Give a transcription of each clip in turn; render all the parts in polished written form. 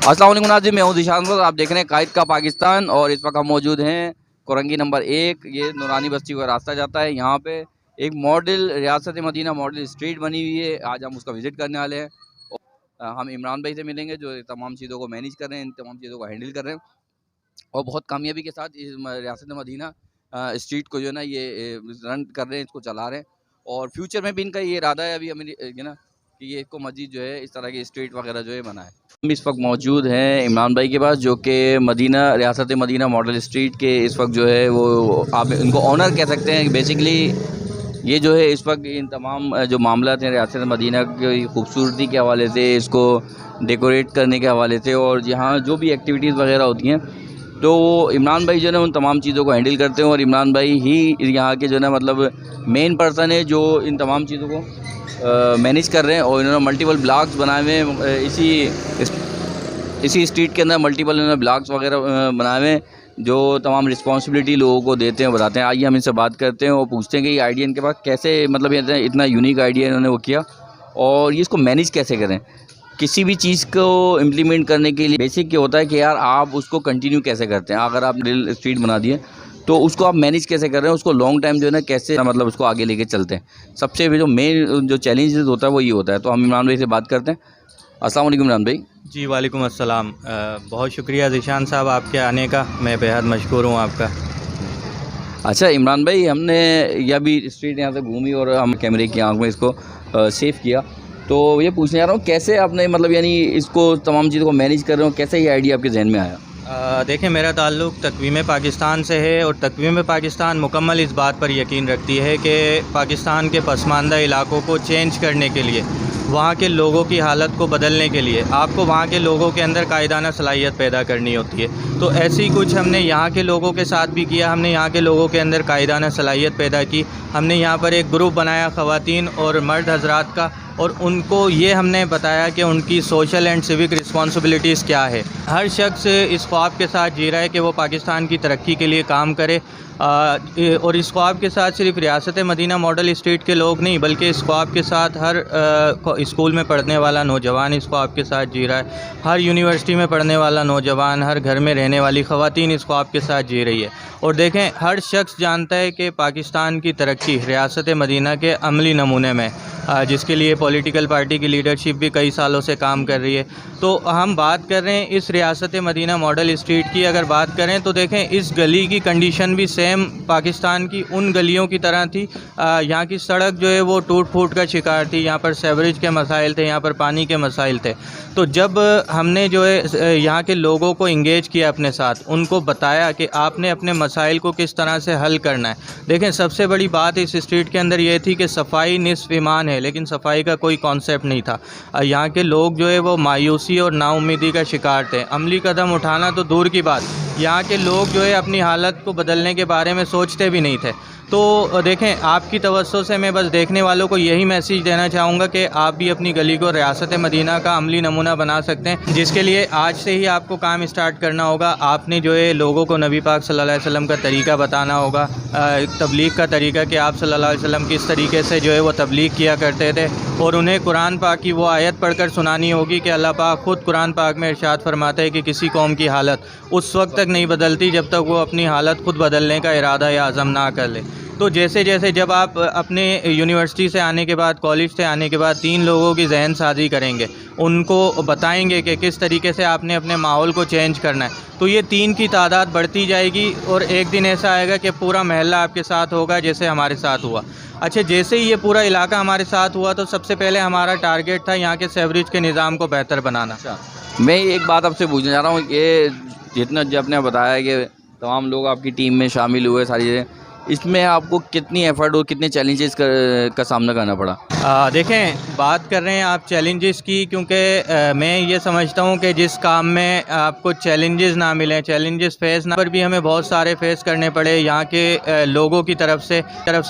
अस्सलाम वालेकुम नाज़रीन, मैं हूं ज़ीशान। आप देख रहे हैं कायद का पाकिस्तान और इस वक्त हम मौजूद हैं कोरंगी नंबर 1। ये नूरानी बस्ती का रास्ता जाता है। यहाँ पे एक मॉडल रियासत मदीना मॉडल स्ट्रीट बनी हुई है। आज हम उसका विज़िट करने वाले हैं और हम इमरान भाई से मिलेंगे जो तमाम चीज़ों को मैनेज कर रहे हैं, इन तमाम चीज़ों को हैंडल कर रहे हैं और बहुत कामयाबी के साथ इस रियासत मदीना स्ट्रीट को जो है ना ये रन कर रहे हैं, इसको चला रहे हैं और फ्यूचर में भी इनका ये इरादा है अभी हमें ना कि ये इसको मजीद जो है इस तरह की स्ट्रीट वगैरह जो है बनाए। हम इस वक्त मौजूद हैं इमरान भाई के पास जो कि मदीना रियासत मदीना मॉडल स्ट्रीट के इस वक्त जो है वो आप इनको ऑनर कह सकते हैं। बेसिकली ये जो है इस वक्त इन तमाम जो मामला हैं रियासत मदीना की खूबसूरती के हवाले से, इसको डेकोरेट करने के हवाले से और यहाँ जो भी एक्टिविटीज़ वगैरह होती हैं तो इमरान भाई जो है ना उन तमाम चीज़ों को हैंडल करते हैं और इमरान भाई ही यहाँ के जो है ना मतलब मेन पर्सन है जो इन तमाम चीज़ों को मैनेज कर रहे हैं। और इन्होंने मल्टीपल ब्लॉक्स बनाए हुए हैं इसी स्ट्रीट के अंदर। मल्टीपल इन्होंने ब्लॉक्स वगैरह बनाए हुए हैं जो तमाम रिस्पॉन्सिबिलिटी लोगों को देते हैं, बताते हैं। आइए हम इनसे बात करते हैं और पूछते हैं कि ये आइडिया इनके पास कैसे, मतलब ये इतना यूनिक आइडिया इन्होंने वो किया और ये इसको मैनेज कैसे करें। किसी भी चीज़ को इम्प्लीमेंट करने के लिए बेसिक ये होता है कि यार आप उसको कंटिन्यू कैसे करते हैं। अगर आप रियल स्ट्रीट बना दिए तो उसको आप मैनेज कैसे कर रहे हैं, उसको लॉन्ग टाइम जो है ना कैसे मतलब उसको आगे लेके चलते हैं। सबसे जो मेन जो चैलेंजेस होता है वो ये होता है। तो हम इमरान भाई से बात करते हैं। अस्सलाम वालेकुम इमरान भाई। जी वालेकुम अस्सलाम। बहुत शुक्रिया ज़ीशान साहब आपके आने का, मैं बेहद मशकूर हूँ आपका। अच्छा इमरान भाई, हमने यह भी स्ट्रीट यहाँ से घूमी और हम कैमरे की आंख में इसको सेव किया, तो ये पूछने जा रहा हूँ कैसे आपने मतलब यानी इसको तमाम चीज़ों को मैनेज कर रहे हो, कैसे ये आइडिया आपके जहन में आया? देखें, मेरा ताल्लुक़ तक़वीम पाकिस्तान से है और तक़वीम पाकिस्तान मुकम्मल इस बात पर यकीन रखती है कि पाकिस्तान के पसमानदा इलाकों को चेंज करने के लिए, वहाँ के लोगों की हालत को बदलने के लिए आपको वहाँ के लोगों के अंदर कायदाना सलाहियत पैदा करनी होती है। तो ऐसे ही कुछ हमने यहाँ के लोगों के साथ भी किया। हमने यहाँ के लोगों के अंदर कायदाना सलाहियत पैदा की। हमने यहाँ पर एक ग्रुप बनाया ख़वातीन और मर्द हजरात का और उनको ये हमने बताया कि उनकी सोशल एंड सिविक रिस्पॉन्सिबिलिटीज़ क्या है। हर शख्स इस ख्वाब के साथ जी रहा है कि वो पाकिस्तान की तरक्की के लिए काम करे और इस ख्वाब के साथ सिर्फ रियासत मदीना मॉडल स्ट्रीट के लोग नहीं बल्कि इस ख्वाब के साथ हर स्कूल में पढ़ने वाला नौजवान इस ख्वाब के साथ जी रहा है। हर यूनिवर्सिटी में पढ़ने वाला नौजवान, हर घर में रहने वाली ख़वातीन इस ख्वाब के साथ जी रही है। और देखें, हर शख्स जानता है कि पाकिस्तान की तरक्की रियासत मदीना के अमली नमूने में, जिसके लिए पॉलिटिकल पार्टी की लीडरशिप भी कई सालों से काम कर रही है। तो हम बात कर रहे हैं इस रियासत मदीना मॉडल स्ट्रीट की। अगर बात करें तो देखें, इस गली की कंडीशन भी सेम पाकिस्तान की उन गलियों की तरह थी। यहाँ की सड़क जो है वो टूट फूट का शिकार थी। यहाँ पर सेवरेज के मसाइल थे, यहाँ पर पानी के मसाइल थे। तो जब हमने जो है यहाँ के लोगों को इंगेज किया अपने साथ, उनको बताया कि आपने अपने मसाइल को किस तरह से हल करना है। देखें, सबसे बड़ी बात इस स्ट्रीट के अंदर ये थी कि सफाई निस्फ ईमान है, लेकिन सफाई का कोई कॉन्सेप्ट नहीं था। यहाँ के लोग जो है वो मायूसी और नाउम्मीदी का शिकार थे। अमली कदम उठाना तो दूर की बात, यहाँ के लोग जो है अपनी हालत को बदलने के बारे में सोचते भी नहीं थे। तो देखें, आपकी तवज्जो से मैं बस देखने वालों को यही मैसेज देना चाहूँगा कि आप भी अपनी गली को रियासत मदीना का अमली नमूना बना सकते हैं, जिसके लिए आज से ही आपको काम स्टार्ट करना होगा। आपने जो है लोगों को नबी पाक सल्लल्लाहु अलैहि वसल्लम का तरीका बताना होगा, तबलीग का तरीका कि आप सल्लल्लाहु अलैहि वसल्लम किस तरीके से जो है वो तबलीग किया करते थे। और उन्हें कुरान पाक की वो आयत पढ़कर सुनानी होगी कि अल्लाह पाक ख़ुद कुरान पाक में इरशाद फरमाता है कि किसी कौम की हालत उस वक्त तक नहीं बदलती जब तक वो अपनी हालत ख़ुद बदलने का इरादा या अज़म ना कर ले। तो जैसे जैसे जब आप अपने यूनिवर्सिटी से आने के बाद, कॉलेज से आने के बाद 3 लोगों की जहन साजी करेंगे, उनको बताएंगे कि किस तरीके से आपने अपने माहौल को चेंज करना है, तो ये 3 की तादाद बढ़ती जाएगी और एक दिन ऐसा आएगा कि पूरा महल्ला आपके साथ होगा, जैसे हमारे साथ हुआ। अच्छा, जैसे ही ये पूरा इलाका हमारे साथ हुआ तो सबसे पहले हमारा टारगेट था यहाँ के सेवरेज के निज़ाम को बेहतर बनाना। अच्छा, मैं एक बात आपसे पूछना चाह रहा हूँ कि जितना जब आपने बताया कि तमाम लोग आपकी टीम में शामिल हुए, सारी चीज़ें, इसमें आपको कितनी एफर्ट और कितने चैलेंजेस का सामना करना पड़ा? देखें, बात कर रहे हैं आप चैलेंजेस की, क्योंकि मैं ये समझता हूँ कि जिस काम में आपको चैलेंजेस ना मिलें, चैलेंजेस फेस ना पर भी हमें बहुत सारे फेस करने पड़े। यहाँ के लोगों की तरफ से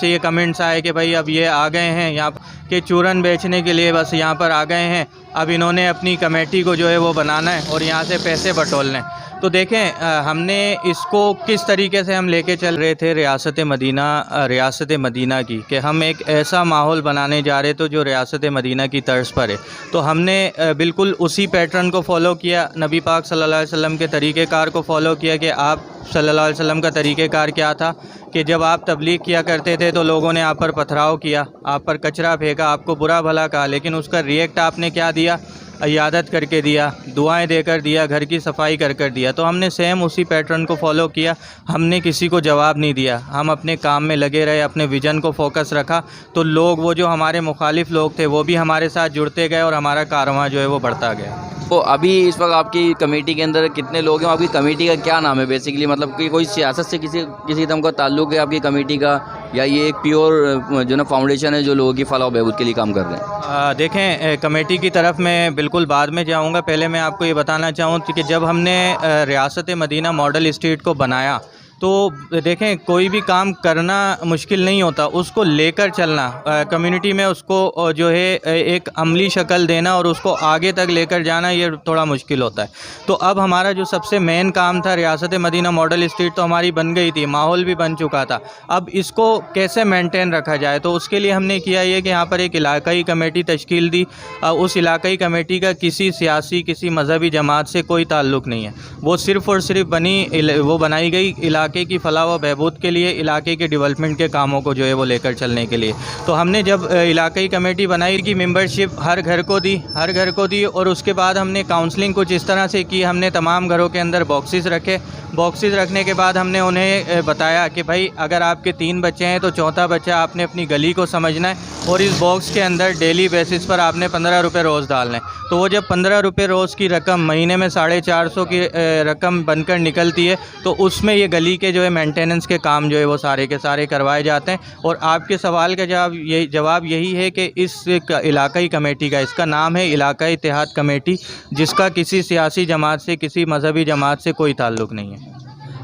ये कमेंट्स आए कि भाई अब ये आ गए हैं यहाँ के चूरन बेचने के लिए, बस यहाँ पर आ गए हैं, अब इन्होंने अपनी कमेटी को जो है वो बनाना है और यहाँ से पैसे बटोलने। तो देखें हमने इसको किस तरीके से हम लेके चल रहे थे रियासत मदीना की, कि हम एक ऐसा माहौल बनाने जा रहे थे जो रियासत मदीना की तर्ज पर है। तो हमने बिल्कुल उसी पैटर्न को फॉलो किया, नबी पाक सल्लल्लाहु अलैहि वसल्लम के तरीक़ेकार को फॉलो किया। कि आप सल्लल्लाहु अलैहि वसल्लम का तरीक़ेकार क्या था कि जब आप तबलीग किया करते थे तो लोगों ने आप पर पथराव किया, आप पर कचरा फेंका, आपको बुरा भला कहा, लेकिन उसका रिएक्ट आपने क्या दिया? इयादत करके दिया, दुआएं देकर दिया, घर की सफाई कर दिया। तो हमने सेम उसी पैटर्न को फॉलो किया। हमने किसी को जवाब नहीं दिया, हम अपने काम में लगे रहे, अपने विज़न को फोकस रखा। तो लोग, वो जो हमारे मुखालिफ लोग थे, वो भी हमारे साथ जुड़ते गए और हमारा कारवां जो है वो बढ़ता गया। तो अभी इस वक्त आपकी कमेटी के अंदर कितने लोग हैं? आपकी कमेटी का क्या नाम है बेसिकली? मतलब कि कोई सियासत से किसी किस्म का ताल्लुक़ है आपकी कमेटी का, या ये एक प्योर जो ना फाउंडेशन है जो लोगों की फलाह व बहबूद के लिए काम कर रहे हैं? देखें, कमेटी की तरफ मैं बिल्कुल बाद में जाऊंगा। पहले मैं आपको ये बताना चाहूँ कि जब हमने रियासत मदीना मॉडल स्ट्रीट को बनाया, तो देखें, कोई भी काम करना मुश्किल नहीं होता, उसको लेकर चलना, कम्युनिटी में उसको जो है एक अमली शक्ल देना और उसको आगे तक लेकर जाना, ये थोड़ा मुश्किल होता है। तो अब हमारा जो सबसे मेन काम था, रियासत मदीना मॉडल स्ट्रीट तो हमारी बन गई थी, माहौल भी बन चुका था। अब इसको कैसे मेंटेन रखा जाए, तो उसके लिए हमने किया ये कि यहाँ पर एक इलाकाई कमेटी तश्कील दी। उस इलाकाई कमेटी का किसी सियासी, किसी मजहबी जमात से कोई ताल्लुक़ नहीं है। वो सिर्फ़ और सिर्फ बनाई गई इलाके की फलाह व बहबूद के लिए, इलाके के डेवलपमेंट के कामों को जो है वो लेकर चलने के लिए। तो हमने जब इलाकाई कमेटी बनाई कि मेंबरशिप हर घर को दी, और उसके बाद हमने काउंसलिंग कुछ इस तरह से की। हमने तमाम घरों के अंदर बॉक्सेस रखने के बाद हमने उन्हें बताया कि भाई, अगर आपके 3 बच्चे हैं तो चौथा बच्चा आपने अपनी गली को समझना है, और इस बॉक्स के अंदर डेली बेसिस पर आपने 15 रुपये रोज़ डालने हैं। तो वो जब 15 रुपये रोज़ की रकम महीने में 450 की रकम बनकर निकलती है, तो उसमें ये गली के जो है मेंटेनेंस के काम जो है वो सारे के सारे करवाए जाते हैं। और आपके सवाल का जवाब यही है कि इस इलाकाई कमेटी का, इसका नाम है इलाकाई इत्तेहाद कमेटी, जिसका किसी सियासी जमात से, किसी मजहबी जमात से कोई ताल्लुक़ नहीं है।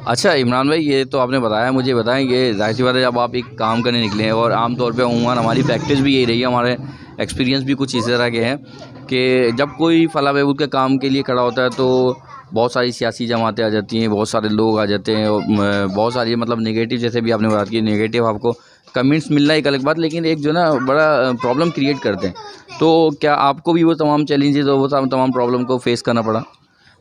अच्छा इमरान भाई, ये तो आपने बताया, मुझे बताएं, ये जाहिर सी बात है जब आप एक काम करने निकले हैं, और आमतौर पे उम्र हमारी प्रैक्टिस भी यही रही है, हमारे एक्सपीरियंस भी कुछ इस तरह के हैं कि जब कोई फलाह बहबूद के काम के लिए खड़ा होता है तो बहुत सारी सियासी जमातें आ जाती हैं, बहुत सारे लोग आ जाते हैं, और बहुत सारी मतलब नेगेटिव, जैसे भी आपने बात की, नेगेटिव आपको कमेंट्स मिलना एक अलग बात, लेकिन एक जो ना बड़ा प्रॉब्लम क्रिएट करते हैं। तो क्या आपको भी वो तमाम चैलेंजेस और वो तमाम प्रॉब्लम को फेस करना पड़ा?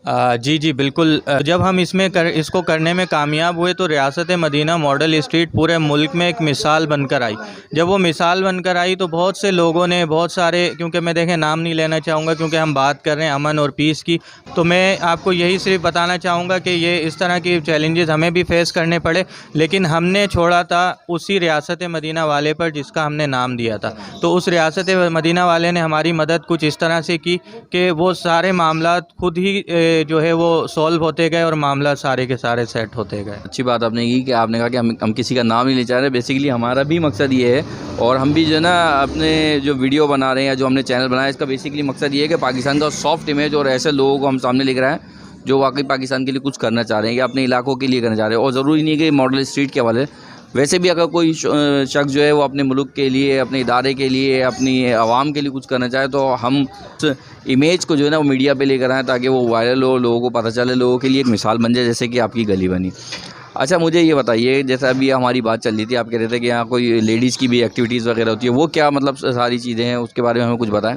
जी बिल्कुल। जब हम इसको करने में कामयाब हुए तो रियासत मदीना मॉडल स्ट्रीट पूरे मुल्क में एक मिसाल बनकर आई। जब वो मिसाल बनकर आई तो बहुत से लोगों ने, बहुत सारे, क्योंकि मैं देखें नाम नहीं लेना चाहूँगा क्योंकि हम बात कर रहे हैं अमन और पीस की, तो मैं आपको यही सिर्फ बताना चाहूँगा कि ये इस तरह की चैलेंजेस हमें भी फेस करने पड़े, लेकिन हमने छोड़ा था उसी रियासत मदीना वाले पर जिसका हमने नाम दिया था। तो उस रियासत मदीना वाले ने हमारी मदद कुछ इस तरह से की कि वो सारे मामला खुद ही जो है वो सॉल्व होते गए और मामला सारे के सारे सेट होते गए। अच्छी बात आपने की कि आपने कहा कि हम किसी का नाम नहीं ले चाह रहे। बेसिकली हमारा भी मकसद ये है, और हम भी जो है ना अपने जो वीडियो बना रहे हैं या जो हमने चैनल बनाया है, इसका बेसिकली मकसद ये है कि पाकिस्तान का सॉफ्ट इमेज और ऐसे लोगों को हम सामने लेकर आए जो वाकई पाकिस्तान के लिए कुछ करना चाह रहे हैं या अपने इलाकों के लिए करना चाह रहे हैं। और ज़रूरी नहीं है कि मॉडल स्ट्रीट के हवाले, वैसे भी अगर कोई शख्स जो है वो अपने मुल्क के लिए, अपने इदारे के लिए, अपनी आवाम के लिए कुछ करना चाहे, तो हम उस इमेज को जो है ना वो मीडिया पे लेकर आएँ ताकि वो वायरल हो, लोगों को पता चले, लोगों के लिए एक मिसाल बन जाए, जैसे कि आपकी गली बनी। अच्छा मुझे ये बताइए, जैसे अभी हमारी बात चल रही थी, आप कह रहे थे कि यहाँ कोई लेडीज़ की भी एक्टिविटीज़ वगैरह होती है, वो क्या मतलब सारी चीज़ें हैं, उसके बारे में हमें कुछ बताएं।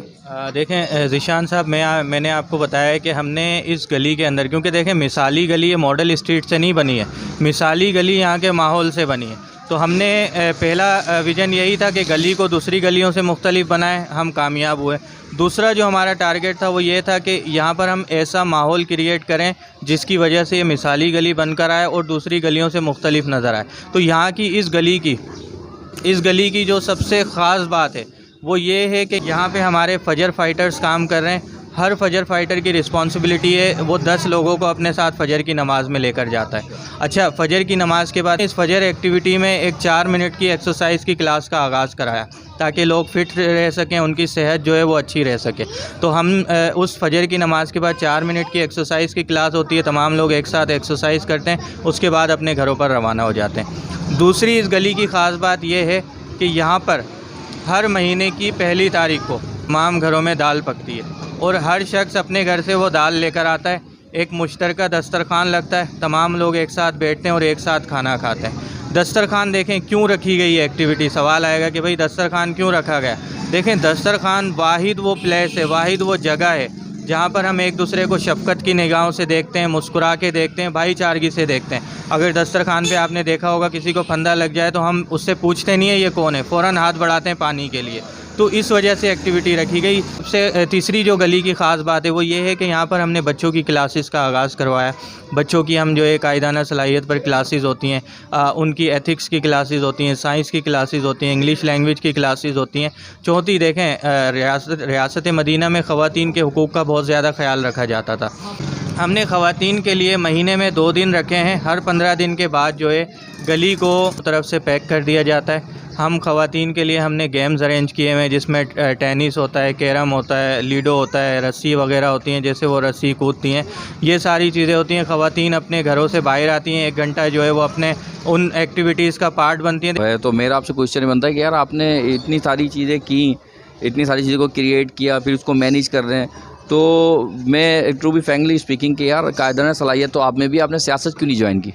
देखें ज़ीशान साहब, मैंने आपको बताया है कि हमने इस गली के अंदर, क्योंकि देखें मिसाली गली ये मॉडल स्ट्रीट से नहीं बनी है, मिसाली गली यहाँ के माहौल से बनी है। तो हमने पहला विज़न यही था कि गली को दूसरी गलियों से मुख्तलिफ बनाएं, हम कामयाब हुए। दूसरा जो हमारा टारगेट था वो ये था कि यहाँ पर हम ऐसा माहौल क्रिएट करें जिसकी वजह से ये मिसाली गली बनकर आए और दूसरी गलियों से मुख्तलिफ नज़र आए। तो यहाँ की इस गली की जो सबसे ख़ास बात है वो ये है कि यहाँ पे हमारे फजर फाइटर्स काम कर रहे हैं। हर फजर फाइटर की रिस्पॉन्सिबिलिटी है, वो 10 लोगों को अपने साथ फजर की नमाज़ में लेकर जाता है। अच्छा, फजर की नमाज़ के बाद इस फजर एक्टिविटी में एक 4 मिनट की एक्सरसाइज की क्लास का आगाज़ कराया ताकि लोग फिट रह सकें, उनकी सेहत जो है वो अच्छी रह सके। तो हम उस फजर की नमाज़ के बाद 4 मिनट की एक्सरसाइज की क्लास होती है, तमाम लोग एक साथ एक्सरसाइज करते हैं, उसके बाद अपने घरों पर रवाना हो जाते हैं। दूसरी इस गली की ख़ास बात यह है कि यहाँ पर हर महीने की पहली तारीख को तमाम घरों में दाल पकती है और हर शख्स अपने घर से वो दाल लेकर आता है। एक मुश्तरका दस्तरखान लगता है, तमाम लोग एक साथ बैठते हैं और एक साथ खाना खाते हैं। दस्तरखान देखें क्यों रखी गई एक्टिविटी, सवाल आएगा कि भाई दस्तरखान क्यों रखा गया। देखें दस्तरखान वाहिद वो प्लेस है, वाहिद वो जगह है जहाँ पर हम एक दूसरे को शफ़क़त की निगाहों से देखते हैं, मुस्कुरा के देखते हैं, भाईचारगी से देखते हैं। अगर दस्तरखान पे आपने देखा होगा किसी को फंदा लग जाए तो हम उससे पूछते नहीं है ये कौन है, फ़ौरन हाथ बढ़ाते हैं पानी के लिए। तो इस वजह से एक्टिविटी रखी गई। सबसे तीसरी जो गली की ख़ास बात है वो ये है कि यहाँ पर हमने बच्चों की क्लासेस का आगाज़ करवाया। बच्चों की हम जो है कायदाना सलाहियत पर क्लासेस होती हैं, उनकी एथिक्स की क्लासेस होती हैं, साइंस की क्लासेस होती हैं, इंग्लिश लैंग्वेज की क्लासेस होती हैं। चौथी देखें रियासत मदीना में ख़वातीन के हुकूक़ का बहुत ज़्यादा ख्याल रखा जाता था। हमने ख़वातीन के लिए महीने में 2 दिन रखे हैं। हर 15 दिन के बाद जो है गली को तरफ से पैक कर दिया जाता है। हम ख़वातीन के लिए हमने गेम्स अरेंज किए हुए हैं जिसमें टेनिस होता है, कैरम होता है, लीडो होता है, रस्सी वगैरह होती हैं, जैसे वो रस्सी कूदती हैं, ये सारी चीज़ें होती हैं। ख़वातीन अपने घरों से बाहर आती हैं, 1 घंटा जो है वो अपने उन एक्टिविटीज़ का पार्ट बनती हैं। तो मेरा आपसे क्वेश्चन बनता है कि यार आपने इतनी सारी चीज़ें की, इतनी सारी चीज़ों को क्रिएट किया, फिर उसको मैनेज कर रहे हैं, तो मैं टू बी फ्रैंकली स्पीकिंग कि यार कायदाना सलाहियत तो आप में भी, आपने सियासत क्यों नहीं ज्वाइन की?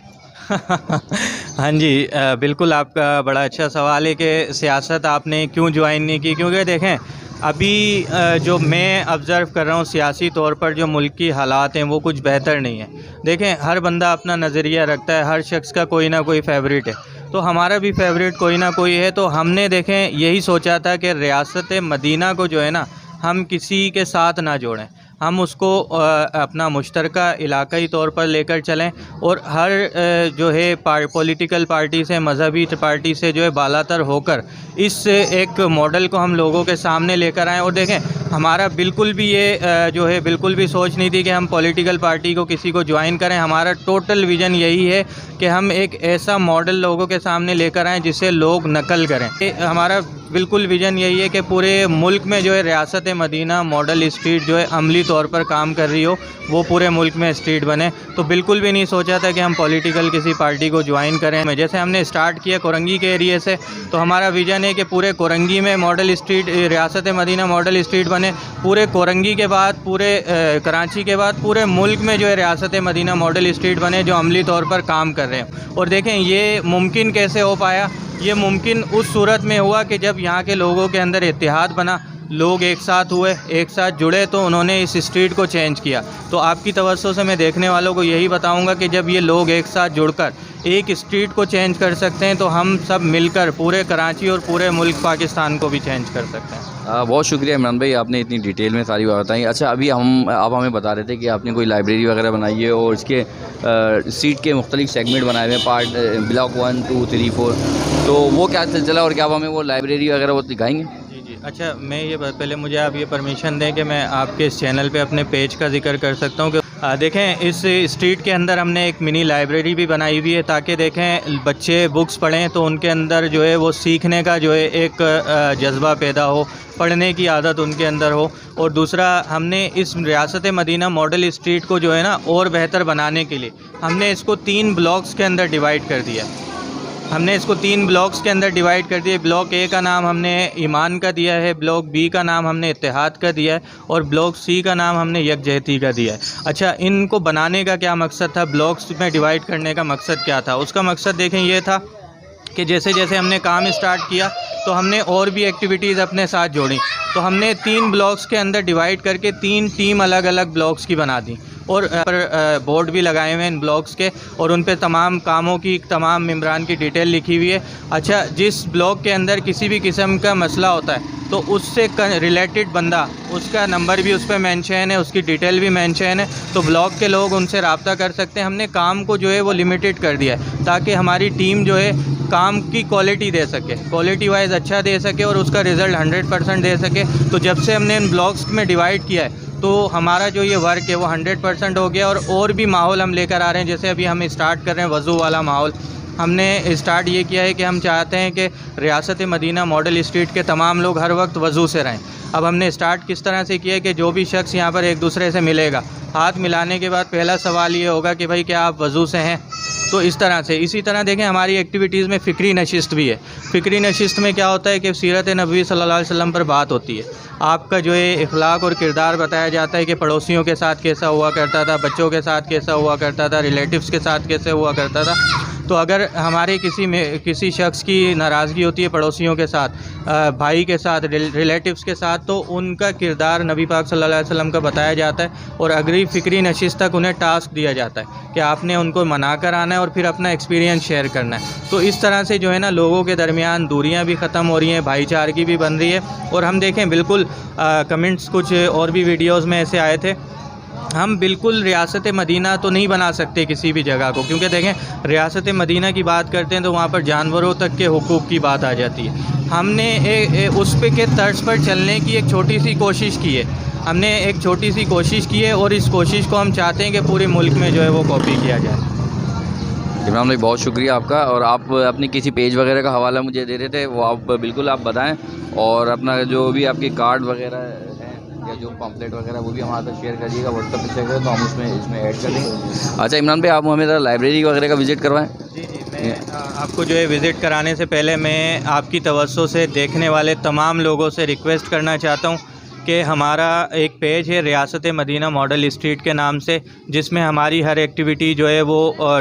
हाँ जी, बिल्कुल आपका बड़ा अच्छा सवाल है कि सियासत आपने क्यों ज्वाइन नहीं की। क्योंकि देखें अभी जो मैं ऑब्ज़र्व कर रहा हूँ सियासी तौर पर जो मुल्क की हालात हैं वो कुछ बेहतर नहीं है। देखें हर बंदा अपना नज़रिया रखता है, हर शख्स का कोई ना कोई फेवरेट है, तो हमारा भी फेवरेट कोई ना कोई है। तो हमने देखें यही सोचा था कि रियासत मदीना को जो है ना हम किसी के साथ ना जोड़ें, हम उसको अपना मुश्तरका इलाक़ाई तौर पर लेकर चलें और हर जो है पॉलिटिकल पार्टी से, मज़हबी पार्टी से जो है बालातर होकर इस एक मॉडल को हम लोगों के सामने लेकर आएँ। और देखें हमारा बिल्कुल भी ये जो है बिल्कुल भी सोच नहीं थी कि हम पॉलिटिकल पार्टी को किसी को ज्वाइन करें। हमारा टोटल विज़न यही है कि हम एक ऐसा मॉडल लोगों के सामने लेकर आएँ जिसे लोग नकल करें। हमारा बिल्कुल विज़न यही है कि पूरे मुल्क में जो है रियासत मदीना मॉडल स्ट्रीट जो है अमली तौर पर काम कर रही हो, वो पूरे मुल्क में स्ट्रीट बने। तो बिल्कुल भी नहीं सोचा था कि हम पॉलिटिकल किसी पार्टी को ज्वाइन करें। जैसे हमने स्टार्ट किया कोरंगी के एरिए से, तो हमारा विज़न है कि पूरे कोरंगी में मॉडल स्ट्रीट, रियासत मदीना मॉडल स्ट्रीट बने। पूरे कोरंगी के बाद, पूरे कराची के बाद पूरे मुल्क में जो है रियासत मदीना मॉडल स्ट्रीट बने जो अमली तौर पर काम कर रहे हैं। और देखें ये मुमकिन कैसे हो पाया, ये मुमकिन उस सूरत में हुआ कि जब यहाँ के लोगों के अंदर इत्तेहाद बना, लोग एक साथ हुए, एक साथ जुड़े, तो उन्होंने इस स्ट्रीट को चेंज किया। तो आपकी तवज्जो से मैं देखने वालों को यही बताऊंगा कि जब ये लोग एक साथ जुड़कर एक स्ट्रीट को चेंज कर सकते हैं तो हम सब मिलकर पूरे कराची और पूरे मुल्क पाकिस्तान को भी चेंज कर सकते हैं। बहुत शुक्रिया इमरान भाई, आपने इतनी डिटेल में सारी बात बताई। अच्छा अभी आप हमें बता रहे थे कि आपने कोई लाइब्रेरी वगैरह बनाई है और इसके स्ट्रीट के मुख्तलिफ सेगमेंट बनाए हुए हैं, पार्ट ब्लॉक 1, 2, 3, 4, तो वो क्या सिलसिला और क्या आप हमें वो लाइब्रेरी वगैरह वो दिखाएंगे? जी, अच्छा मैं ये पहले मुझे आप ये परमिशन दें कि मैं आपके इस चैनल पे अपने पेज का जिक्र कर सकता हूँ कि देखें इस स्ट्रीट के अंदर हमने एक मिनी लाइब्रेरी भी बनाई हुई है ताकि देखें बच्चे बुक्स पढ़ें तो उनके अंदर जो है वो सीखने का जो है एक जज्बा पैदा हो, पढ़ने की आदत उनके अंदर हो। और दूसरा हमने इस रियासत मदीना मॉडल स्ट्रीट को जो है ना और बेहतर बनाने के लिए हमने इसको 3 ब्लॉक्स के अंदर डिवाइड कर दिया। हमने इसको 3 ब्लॉक्स के अंदर डिवाइड कर दिया। ब्लॉक ए का नाम हमने ईमान का दिया है, ब्लॉक बी का नाम हमने इत्तेहाद का दिया है और ब्लॉक सी का नाम हमने यकजहती का दिया है। अच्छा इनको बनाने का क्या मकसद था, ब्लॉक्स में डिवाइड करने का मकसद क्या था? उसका मकसद देखें ये था कि जैसे जैसे हमने काम स्टार्ट किया तो हमने और भी एक्टिविटीज़ अपने साथ जोड़ी। तो हमने 3 ब्लॉक्स के अंदर डिवाइड करके 3 टीम अलग अलग ब्लॉक्स की बना दी और पर बोर्ड भी लगाए हुए हैं इन ब्लॉक्स के और उन पे तमाम कामों की, तमाम मेंबरान की डिटेल लिखी हुई है। अच्छा जिस ब्लॉक के अंदर किसी भी किस्म का मसला होता है तो उससे रिलेटेड बंदा, उसका नंबर भी उस पर मेंशन है, उसकी डिटेल भी मेंशन है, तो ब्लॉक के लोग उनसे रब्ता कर सकते हैं। हमने काम को जो है वो लिमिटेड कर दिया है ताकि हमारी टीम जो है काम की क्वालिटी दे सके, क्वालिटी वाइज अच्छा दे सके और उसका रिज़ल्ट 100% दे सके। तो जब से हमने इन ब्लॉक्स में डिवाइड किया है तो हमारा जो ये वर्क है वो 100% हो गया। और भी माहौल हम लेकर आ रहे हैं, जैसे अभी हम स्टार्ट कर रहे हैं वज़ू वाला माहौल। हमने स्टार्ट ये किया है कि हम चाहते हैं कि रियासत मदीना मॉडल स्ट्रीट के तमाम लोग हर वक्त वज़ू से रहें। अब हमने स्टार्ट किस तरह से किया है कि जो भी शख्स यहाँ पर एक दूसरे से मिलेगा, हाथ मिलाने के बाद पहला सवाल ये होगा कि भाई क्या आप वज़ू से हैं? तो इस तरह से, इसी तरह देखें हमारी एक्टिविटीज़ में फ़िक्री नशिस्त भी है। फ़िक्री नशिस्त में क्या होता है कि सीरत नबी सल्लल्लाहु अलैहि वसल्लम पर बात होती है, आपका जो है इखलाक और किरदार बताया जाता है कि पड़ोसियों के साथ कैसा हुआ करता था, बच्चों के साथ कैसा हुआ करता था, रिलेटिव्स के साथ कैसे हुआ करता था। तो अगर हमारे किसी शख्स की नाराज़गी होती है पड़ोसियों के साथ, भाई के साथ, रिलेटिव्स के साथ, तो उनका किरदार नबी पाक सल्लल्लाहु अलैहि वसल्लम का बताया जाता है और अगली फ़िक्री नशिस्त तक उन्हें टास्क दिया जाता है कि आपने उनको मना कर आना है और फिर अपना एक्सपीरियंस शेयर करना है। तो इस तरह से जो है ना लोगों के दरमियान दूरियां भी ख़त्म हो रही हैं, भाईचारगी भी बन रही है। और हम देखें बिल्कुल कमेंट्स कुछ और भी वीडियोज़ में ऐसे आए थे, हम बिल्कुल रियासत मदीना तो नहीं बना सकते किसी भी जगह को, क्योंकि देखें रियासत मदीना की बात करते हैं तो वहाँ पर जानवरों तक के हुकूक़ की बात आ जाती है। हमने उस पे के तर्ज पर चलने की एक छोटी सी कोशिश की है, हमने एक छोटी सी कोशिश की है और इस कोशिश को हम चाहते हैं कि पूरे मुल्क में जो है वो कॉपी किया जाए। इमरान भाई बहुत शुक्रिया आपका। और आप अपनी किसी पेज वगैरह का हवाला मुझे दे रहे थे, वो आप बिल्कुल आप बताएं, और अपना जो भी आपके कार्ड वगैरह हैं या जो पम्पलेट वगैरह वो भी हमारे साथ शेयर करिएगा, व्हाट्सएप पे शेयर करें तो हम इसमें ऐड कर देंगे। अच्छा इमरान भाई, आप हमें ज़रा लाइब्रेरी वगैरह का विज़िट करवाएं। जी मैं आपको जो है विज़िट कराने से पहले मैं आपकी तवज्जो से देखने वाले तमाम लोगों से रिक्वेस्ट करना चाहता हूँ कि हमारा एक पेज है रियासत मदीना मॉडल स्ट्रीट के नाम से, जिसमें हमारी हर एक्टिविटी जो है वो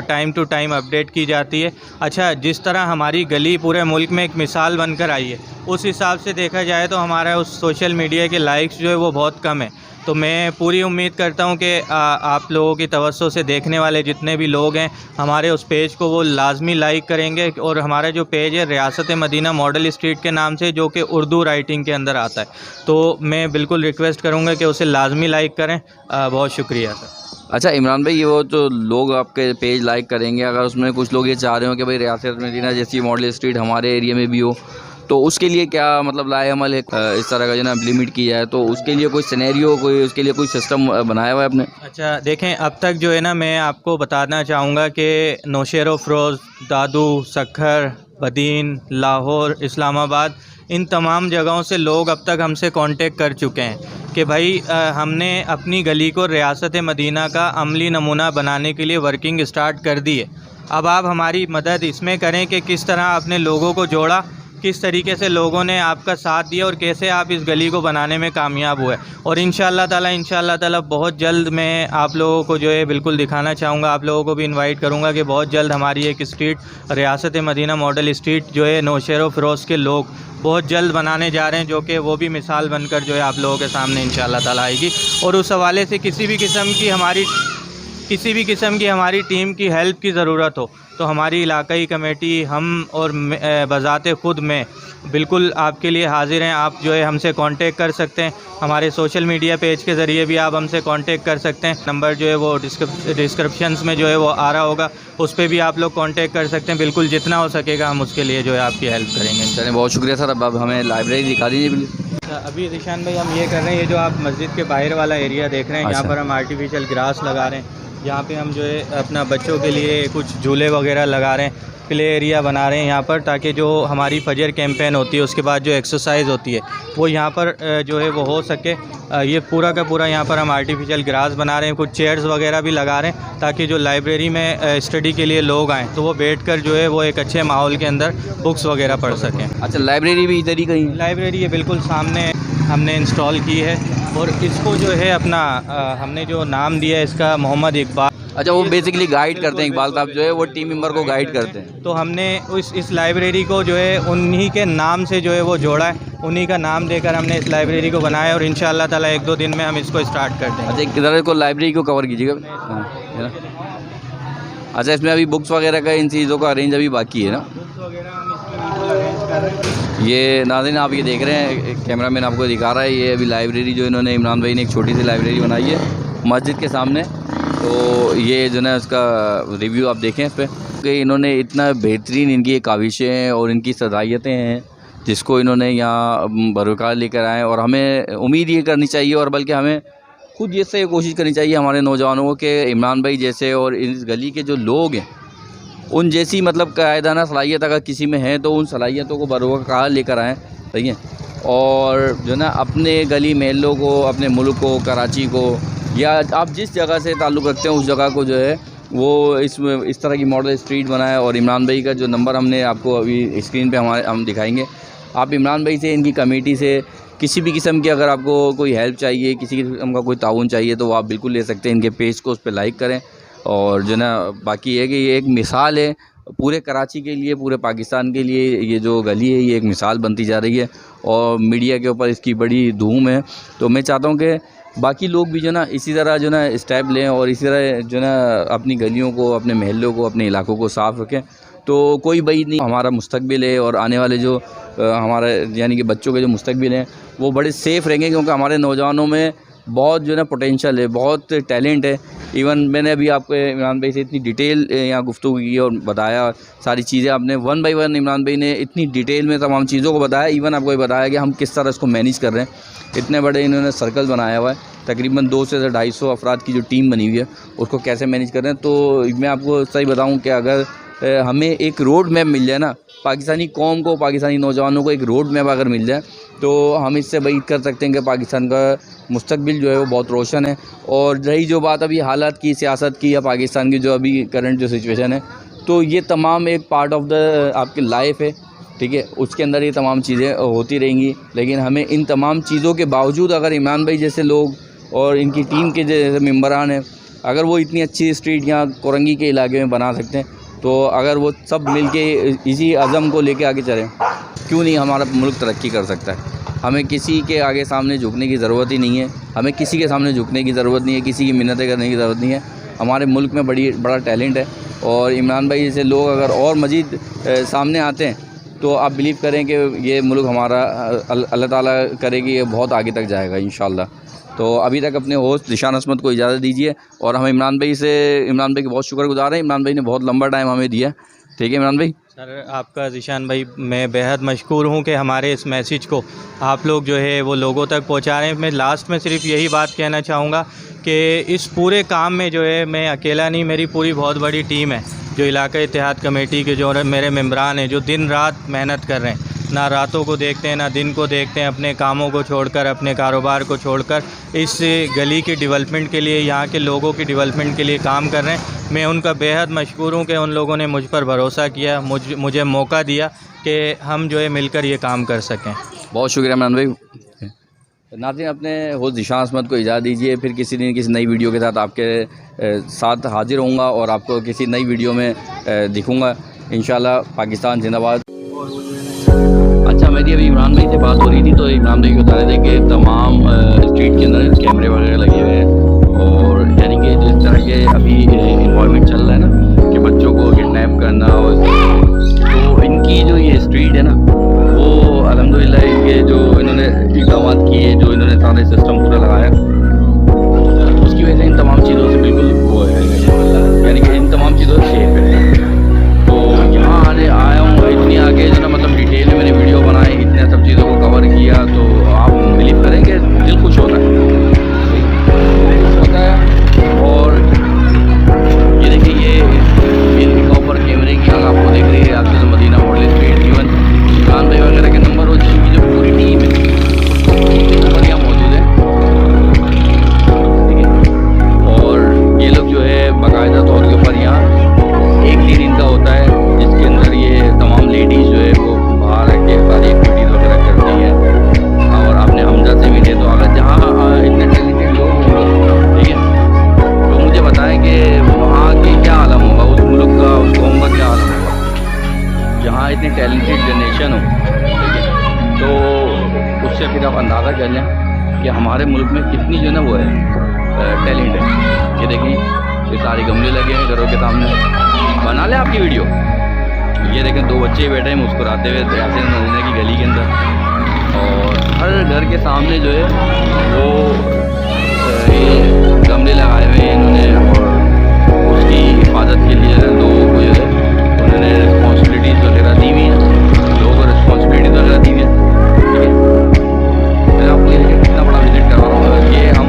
टाइम टू टाइम अपडेट की जाती है। अच्छा, जिस तरह हमारी गली पूरे मुल्क में एक मिसाल बनकर आई है, उस हिसाब से देखा जाए तो हमारा उस सोशल मीडिया के लाइक्स जो है वो बहुत कम है। तो मैं पूरी उम्मीद करता हूं कि आप लोगों की तवज्जो से देखने वाले जितने भी लोग हैं हमारे उस पेज को वो लाजमी लाइक करेंगे। और हमारा जो पेज है रियासत मदीना मॉडल स्ट्रीट के नाम से, जो कि उर्दू राइटिंग के अंदर आता है, तो मैं बिल्कुल रिक्वेस्ट करूंगा कि उसे लाजमी लाइक करें। बहुत शुक्रिया सर। अच्छा इमरान भाई, ये वो जो लोग आपके पेज लाइक करेंगे, अगर उसमें कुछ लोग ये चाह रहे हो कि भाई रियासत मदीना जैसी मॉडल स्ट्रीट हमारे एरिया में भी हो, तो उसके लिए क्या मतलब लाए अमल है इस तरह का जो ना इम्प्लीमेंट किया है, तो उसके लिए कोई सिनेरियो, कोई उसके लिए कोई सिस्टम बनाया हुआ है आपने? अच्छा देखें, अब तक जो है ना मैं आपको बताना चाहूँगा कि नौशेरो फ़रोज़, दादू, सक्खर, बदीन, लाहौर, इस्लामाबाद, इन तमाम जगहों से लोग अब तक हमसे कांटेक्ट कर चुके हैं कि भाई हमने अपनी गली को रियासत मदीना का अमली नमूना बनाने के लिए वर्किंग स्टार्ट कर दी है। अब आप हमारी मदद इसमें करें कि किस तरह आपने लोगों को जोड़ा, किस तरीके से लोगों ने आपका साथ दिया और कैसे आप इस गली को बनाने में कामयाब हुए। और इंशाअल्लाह ताला बहुत जल्द मैं आप लोगों को जो है बिल्कुल दिखाना चाहूँगा, आप लोगों को भी इनवाइट करूँगा कि बहुत जल्द हमारी एक स्ट्रीट रियासत मदीना मॉडल स्ट्रीट जो है नौशेरो फ़रोज़ के लोग बहुत जल्द बनाने जा रहे हैं, जो कि वो भी मिसाल बनकर जो है आप लोगों के सामने इंशाअल्लाह ताला आएगी। और उस हवाले से किसी भी किस्म की हमारी टीम की हेल्प की ज़रूरत हो तो हमारी इलाकाई कमेटी, हम और बज़ाते ख़ुद में बिल्कुल आपके लिए हाज़िर हैं। आप जो है हमसे कांटेक्ट कर सकते हैं, हमारे सोशल मीडिया पेज के ज़रिए भी आप हमसे कांटेक्ट कर सकते हैं। नंबर जो है वो डिस्क्रिप्शंस में जो है वो आ रहा होगा, उस पर भी आप लोग कांटेक्ट कर सकते हैं। बिल्कुल जितना हो सकेगा हम उसके लिए जो है आपकी हेल्प करेंगे। चलिए बहुत शुक्रिया सर। अब हमें लाइब्रेरी दिखा दीजिए प्लीज़। अभी ऋशान भाई हम ये कर रहे हैं, ये जो आप मस्जिद के बाहर वाला एरिया देख रहे हैं, यहाँ पर हम आर्टिफिशियल ग्रास लगा रहे हैं। यहाँ पे हम जो है अपना बच्चों के लिए कुछ झूले वगैरह लगा रहे हैं, प्ले एरिया बना रहे हैं यहाँ पर, ताकि जो हमारी फजर कैंपेन होती है उसके बाद जो एक्सरसाइज होती है वो यहाँ पर जो है वो हो सके। ये पूरा का पूरा यहाँ पर हम आर्टिफिशियल ग्रास बना रहे हैं, कुछ चेयर्स वगैरह भी लगा रहे हैं ताकि जो लाइब्रेरी में स्टडी के लिए लोग आएँ तो वो बैठकर जो है वो एक अच्छे माहौल के अंदर बुक्स वगैरह पढ़ सकें। अच्छा, लाइब्रेरी भी इधर ही कहीं? लाइब्रेरी ये बिल्कुल सामने हमने इंस्टॉल की है और इसको जो है अपना हमने जो नाम दिया है इसका मोहम्मद इकबाल। अच्छा, वो बेसिकली गाइड करते हैं, इकबाल साहब जो है वो टीम मेंबर को गाइड करते हैं। तो हमने इस लाइब्रेरी को जो है उन्हीं के नाम से जो है वो जोड़ा है, उन्हीं का नाम देकर हमने इस लाइब्रेरी को बनाया और इंशाअल्लाह ताला 1-2 दिन में हम इसको स्टार्ट कर देंगे। अच्छा, इधर को लाइब्रेरी को कवर कीजिएगा। है ना? अच्छा, इसमें अभी बुक्स वगैरह का इन चीज़ों का अरेंज अभी बाकी है ना? बुक्स वगैरह हम इसमें अरेंज कर रहे हैं। ये नाज़रीन आप ये देख रहे हैं, कैमरामैन आपको दिखा रहा है, ये अभी लाइब्रेरी जो इन्होंने इमरान भाई ने एक छोटी सी लाइब्रेरी बनाई है मस्जिद के सामने। तो ये जो है उसका रिव्यू आप देखें इस पर कि इन्होंने इतना बेहतरीन इनकी काविशें और इनकी सलाहियतें हैं जिसको इन्होंने यहाँ बरकरार लेकर आए। और हमें उम्मीद ये करनी चाहिए और बल्कि हमें खुद ये से कोशिश करनी चाहिए हमारे नौजवानों को कि इमरान भाई जैसे और इस गली के जो लोग हैं उन जैसी मतलब कायदाना सलाहियत अगर किसी में है तो उन सलाहियतों को बरकरार लेकर आएँ, सही है। और जो ना अपने गली महलों को, अपने मुल्क को, कराची को, या आप जिस जगह से ताल्लुक़ रखते हैं उस जगह को जो है वो इस तरह की मॉडल स्ट्रीट बनाया। और इमरान भाई का जो नंबर हमने आपको अभी स्क्रीन पे हम दिखाएंगे, आप इमरान भाई से, इनकी कमेटी से किसी भी किस्म की अगर आपको कोई हेल्प चाहिए, किसी किस्म का कोई ताउन चाहिए तो वो आप बिल्कुल ले सकते हैं। इनके पेज को उस पर लाइक करें। और जो ना बाकी है कि ये एक मिसाल है पूरे कराची के लिए, पूरे पाकिस्तान के लिए। ये जो गली है ये एक मिसाल बनती जा रही है और मीडिया के ऊपर इसकी बड़ी धूम है। तो मैं चाहता हूँ कि बाकी लोग भी जो ना इसी तरह जो ना स्टेप लें और इसी तरह जो ना अपनी गलियों को, अपने महल्लों को, अपने इलाकों को साफ़ रखें। तो कोई बई नहीं, हमारा मुस्तकबिल है और आने वाले जो हमारे यानी कि बच्चों के जो मुस्तकबिल हैं वो बड़े सेफ़ रहेंगे, क्योंकि हमारे नौजवानों में बहुत जो है ना पोटेंशल है, बहुत टैलेंट है। इवन मैंने अभी आपको इमरान भाई से इतनी डिटेल यहाँ गुफ्तगू की और बताया सारी चीज़ें, आपने वन बाय वन इमरान भाई ने इतनी डिटेल में तमाम चीज़ों को बताया। इवन आपको ये बताया कि हम किस तरह इसको मैनेज कर रहे हैं। इतने बड़े इन्होंने सर्कल बनाया हुआ है, तकरीबन 200 से 250 अफराद की जो टीम बनी हुई है उसको कैसे मैनेज कर रहे हैं। तो मैं आपको सही बताऊँ कि अगर हमें एक रोड मैप मिल जाए ना, पाकिस्तानी कौम को, पाकिस्तानी नौजवानों को एक रोड मैप अगर मिल जाए तो हम इससे बात कर सकते हैं कि पाकिस्तान का मुस्तकबिल जो है वो बहुत रोशन है। और रही जो बात अभी हालात की, सियासत की, या पाकिस्तान की जो अभी करंट जो सिचुएशन है, तो ये तमाम एक पार्ट ऑफ द आपकी लाइफ है, ठीक है। उसके अंदर ये तमाम चीज़ें होती रहेंगी। लेकिन हमें इन तमाम चीज़ों के बावजूद अगर इमरान भाई जैसे लोग और इनकी टीम के जैसे मेम्बरान हैं, अगर वो इतनी अच्छी स्ट्रीट यहाँ कोरंगी के इलाके में बना सकते हैं, तो अगर वो सब मिलके इसी अज़म को लेके आगे चलें, क्यों नहीं हमारा मुल्क तरक्की कर सकता है। हमें किसी के आगे सामने झुकने की ज़रूरत ही नहीं है, हमें किसी के सामने झुकने की ज़रूरत नहीं है, किसी की मिन्नतें करने की ज़रूरत नहीं है। हमारे मुल्क में बड़ा टैलेंट है और इमरान भाई जैसे लोग अगर और मज़ीद सामने आते हैं तो आप बिलीव करें कि ये मुल्क हमारा अल्लाह ताला करे कि ये बहुत आगे तक जाएगा इंशाअल्लाह। तो अभी तक अपने होस्ट ज़ीशान असमत को इजाज़त दीजिए और हम इमरान भाई के बहुत शुक्रगुज़ार हैं। इमरान भाई ने बहुत लंबा टाइम हमें दिया, ठीक है इमरान भाई। सर आपका ज़ीशान भाई मैं बेहद मशकूर हूँ कि हमारे इस मैसेज को आप लोग जो है वो लोगों तक पहुँचा रहे हैं। मैं लास्ट में सिर्फ यही बात कहना चाहूँगा कि इस पूरे काम में जो है मैं अकेला नहीं, मेरी पूरी बहुत बड़ी टीम है, जो इलाका इत्तेहाद कमेटी के जो मेरे मेम्बरान हैं, जो दिन रात मेहनत कर रहे हैं, ना रातों को देखते हैं ना दिन को देखते हैं, अपने कामों को छोड़कर, अपने कारोबार को छोड़कर इस गली की डेवलपमेंट के लिए, यहाँ के लोगों की डेवलपमेंट के लिए काम कर रहे हैं। मैं उनका बेहद मशकूर हूँ कि उन लोगों ने मुझ पर भरोसा किया, मुझे मौका दिया कि हम जो है मिलकर ये काम कर सकें। बहुत शुक्रिया इमरान भाई। नाज़रीन अपने होस्ट ज़ीशान असमत को इजाज़त दीजिए, फिर किसी दिन किसी नई वीडियो के साथ आपके साथ हाजिर होऊंगा और आपको किसी नई वीडियो में दिखूंगा इंशाल्लाह। पाकिस्तान जिंदाबाद। अच्छा मेरी अभी इमरान भाई से बात हो रही थी तो इमरान भाई बता रहे थे कि तमाम स्ट्रीट के अंदर कैमरे वगैरह लगे हुए हैं और यानी कि जिस तरह के अभी इन्वॉल्वमेंट चल रहा है ना कि बच्चों को किडनैप करना, और तो इनकी जो ये स्ट्रीट है ना वो अल्हम्दुलिल्लाह इनके जो इन्होंने इक़दाम किए, जो इन्होंने सारे सिस्टम पूरा लगाया, उसकी वजह से इन तमाम चीज़ों से बिल्कुल वो है, यानी कि इन तमाम चीज़ों से सेफ है। तो यहाँ आया हूँ इतनी आगे जो ना मतलब डिटेल में मैंने वीडियो बनाए, इतने सब चीज़ों को कवर किया, तो आप बिलीव करेंगे दिल खुश होता है, और ये देखिए ये इनका ऊपर कैमरे की आग आपको देख रही है, आपके Madina model street, even Imran भाई वगैरह के नंबर और जिनकी जो पूरी टीम है उसको नंबर यहाँ मौजूद है, ठीक है। और ये लोग जो है बाकायदा तौर के ऊपर यहाँ एक दिन इनका होता है जिसके अंदर ये तमाम लेडीज़ जो है वो बाहर आके सारी एक्टिविटीज़ वगैरह करती हैं। और आपने हमजा से मिले तो अगर जहाँ इतने टैलेंटेड लोग होंगे, ठीक है, तो मुझे बताएं कि वहाँ की क्या आलम होगा, उस मुल्क का, उस कौम का क्या आलम होगा जहाँ इतनी टैलेंटेड जनरेशन हो, ठीक है। तो उससे फिर आप अंदाज़ा कर लें कि हमारे मुल्क में कितनी जो है ना वो है टैलेंट है। ये देखिए ये सारे गमले लगे हैं घरों के सामने, बना ले आपकी वीडियो। ये देखें दो बच्चे बैठे हैं मुस्कुराते हुए यासीन मदीना की गली के अंदर, और हर घर के सामने जो है वो ये गमले लगाए हुए हैं इन्होंने, और उसकी हिफाजत के लिए लोगों को जो है उन्होंने रिस्पॉन्सिबिलिटीज़ वगैरह दी हुई हैं, लोगों को रिस्पॉन्सिबिलिटीज़ वगैरह दी हुई है, ठीक है। मैं आपको ये कितना बड़ा विजिट करवा रहा हूँ, ये हम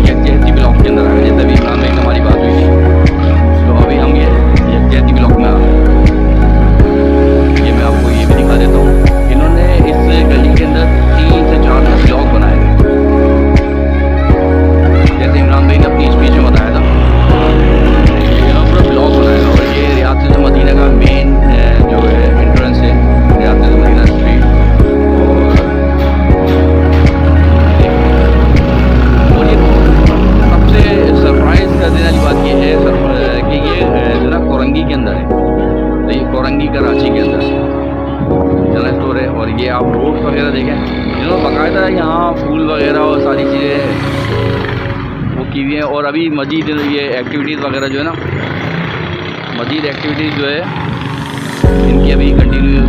यकजहती ब्लॉक के अंदर आ गए, जैसे अभी इमरान भाई से हमारी बात हुई थी, तो अभी हम ये यकजहती ब्लॉक में आ गए। ये मैं आपको ये भी दिखा देता हूँ, इन्होंने इस गली के अंदर 3 से 4 ब्लॉक बनाए थे, जैसे इमरान भाई ने अपनी स्पीच में बताया था। और ये आप रोड वगैरह देखें, इन्होंने बाकायदा यहाँ फूल वगैरह और सारी चीज़ें वो की हुई हैं। और अभी मज़ीद ये एक्टिविटीज़ वगैरह जो है ना, मज़ीद एक्टिविटीज़ जो है इनकी अभी कंटिन्यू